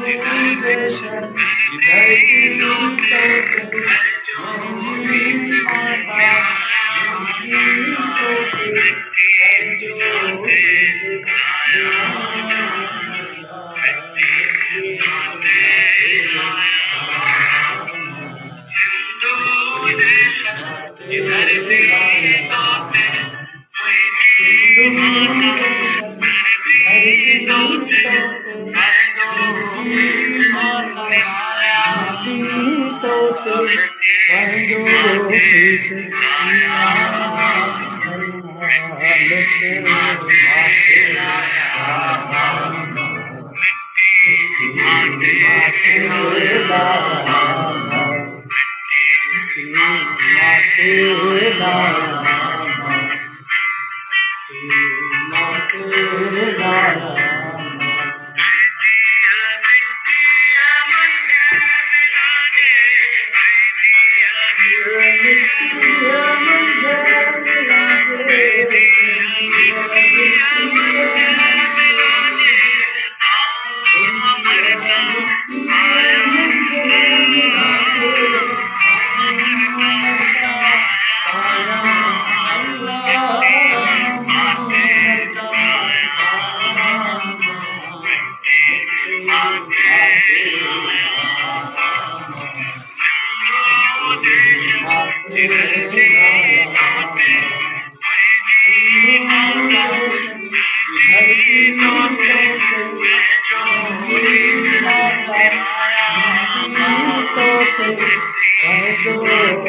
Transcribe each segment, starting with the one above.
देश धरती तो जी माता जिनकी तो जो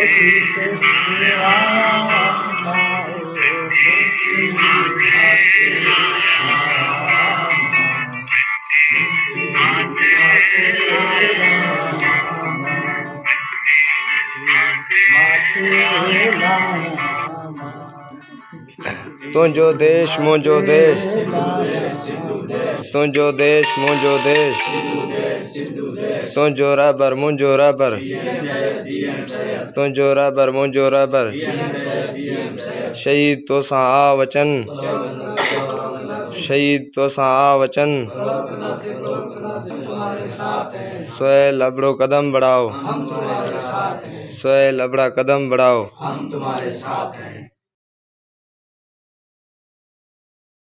शीश तुझो देश मुझो देश, तुझो देश मुझो देश, तुझो रबर मुझो रबर, तुझो रबर मुझो रबर। शहीद तो सा वचन, शहीद तो सा वचन। स्वय लबड़ो कदम बढ़ाओ, स्वय लबड़ा कदम बढ़ाओ। हम तुम्हारे साथ हैं।